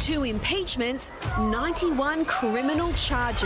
2 impeachments, 91 criminal charges.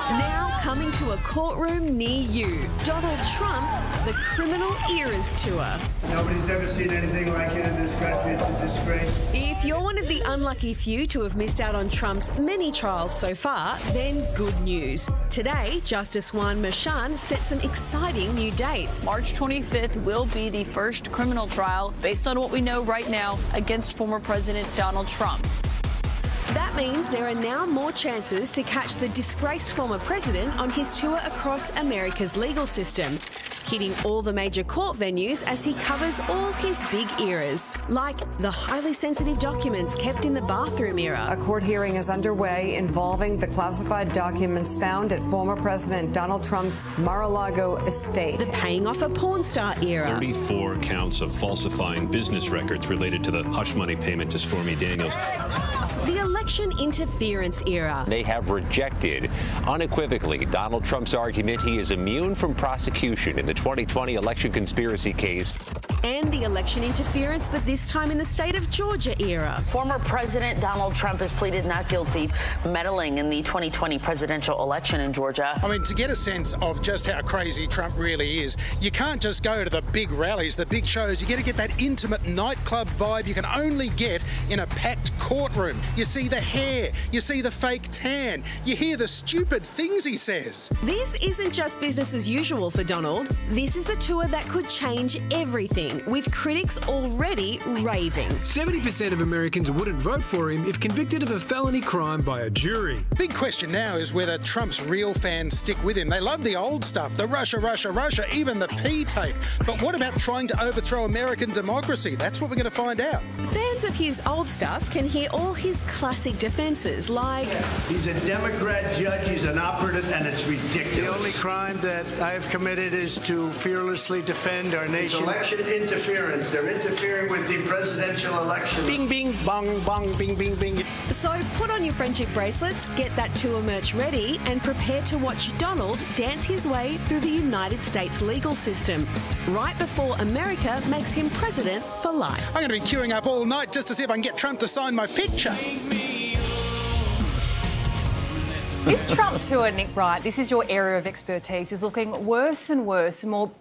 Now coming to a courtroom near you. Donald Trump, the Criminal Eras Tour. Nobody's ever seen anything like it in this country. It's a disgrace. If you're one of the unlucky few to have missed out on Trump's many trials so far, then good news. Today, Justice Juan Merchan set some exciting new dates. March 25th will be the first criminal trial, based on what we know right now, against former President Donald Trump. That means there are now more chances to catch the disgraced former president on his tour across America's legal system, hitting all the major court venues as he covers all his big eras, like the highly sensitive documents kept in the bathroom era. A court hearing is underway involving the classified documents found at former President Donald Trump's Mar-a-Lago estate. The paying off a porn star era. 34 counts of falsifying business records related to the hush money payment to Stormy Daniels. The election interference era. They have rejected unequivocally Donald Trump's argument he is immune from prosecution in the 2020 election conspiracy case. And the election interference, but this time in the state of Georgia era. Former President Donald Trump has pleaded not guilty, meddling in the 2020 presidential election in Georgia. I mean, to get a sense of just how crazy Trump really is, you can't just go to the big rallies, the big shows. You got to get that intimate nightclub vibe you can only get in a packed courtroom. You see the hair, you see the fake tan, you hear the stupid things he says. This isn't just business as usual for Donald. This is the tour that could change everything, with critics already raving. 70% of Americans wouldn't vote for him if convicted of a felony crime by a jury. Big question now is whether Trump's real fans stick with him. They love the old stuff, the Russia, Russia, Russia, even the P tape. But what about trying to overthrow American democracy? That's what we're going to find out. Fans of his old stuff can hear all his classic defences, like... He's a Democrat judge, he's an operative, and it's ridiculous. The only crime that I have committed is to fearlessly defend our nation. It's election interference. They're interfering with the presidential election. Bing, bing, bong, bong, bing, bing, bing. So put on your friendship bracelets, get that tour merch ready, and prepare to watch Donald dance his way through the United States legal system, right before America makes him president for life. I'm going to be queuing up all night just to see if I can get Trump to sign my picture. This Trump tour, Nick Wright, this is your area of expertise, is looking worse and worse, more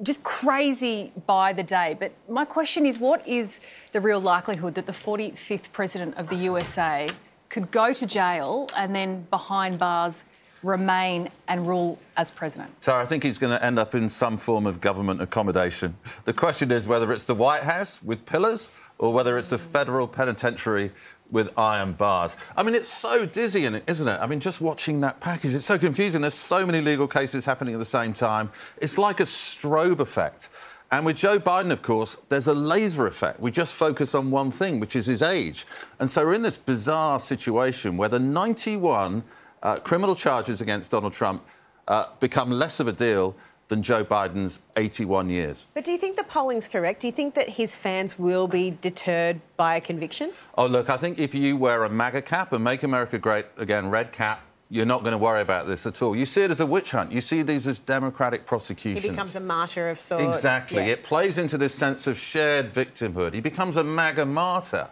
just crazy by the day. But my question is, what is the real likelihood that the 45th president of the USA could go to jail and then behind bars remain and rule as president? So I think he's going to end up in some form of government accommodation. The question is whether it's the White House with pillars or whether it's a federal penitentiary with iron bars. I mean, it's so dizzying, isn't it? I mean, just watching that package, it's so confusing. There's so many legal cases happening at the same time. It's like a strobe effect. And with Joe Biden, of course, there's a laser effect. We just focus on one thing, which is his age. And so we're in this bizarre situation where the 91 criminal charges against Donald Trump become less of a deal than Joe Biden's 81 years. But do you think the polling's correct? Do you think that his fans will be deterred by a conviction? Oh, look, I think if you wear a MAGA cap, a Make America Great Again red cap, you're not going to worry about this at all. You see it as a witch hunt. You see these as democratic prosecutions. He becomes a martyr of sorts. Exactly. Yeah. It plays into this sense of shared victimhood. He becomes a MAGA martyr.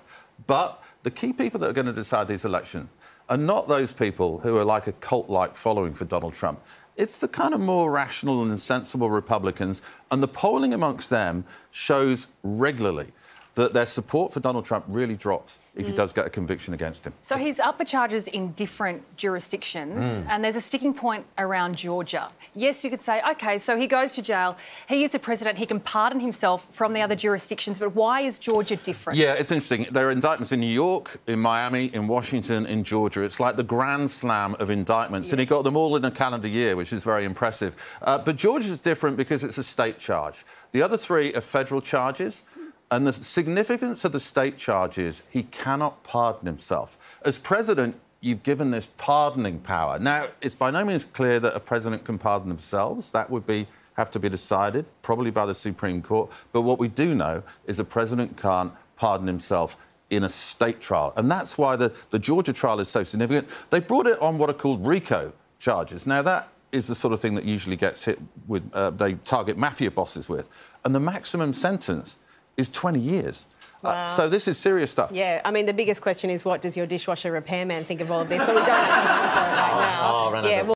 But the key people that are going to decide these elections are not those people who are like a cult-like following for Donald Trump. It's the kind of more rational and sensible Republicans, and the polling amongst them shows regularly that their support for Donald Trump really drops if he does get a conviction against him. So he's up for charges in different jurisdictions, and there's a sticking point around Georgia. Yes, you could say, OK, so he goes to jail, he is a president, he can pardon himself from the other jurisdictions, but why is Georgia different? Yeah, it's interesting. There are indictments in New York, in Miami, in Washington, in Georgia. It's like the grand slam of indictments, and he got them all in a calendar year, which is very impressive. But Georgia's different because it's a state charge. The other three are federal charges. And the significance of the state charges, he cannot pardon himself. As president, you've given this pardoning power. Now, it's by no means clear that a president can pardon themselves. That would have to be decided, probably by the Supreme Court. But what we do know is a president can't pardon himself in a state trial. And that's why the Georgia trial is so significant. They brought it on what are called RICO charges. Now, that is the sort of thing that usually gets hit with, they target mafia bosses with. And the maximum sentence is 20 years. Wow. So this is serious stuff. Yeah, I mean, the biggest question is what does your dishwasher repairman think of all of this? But we don't have time for it right now. Renato. Yeah, well,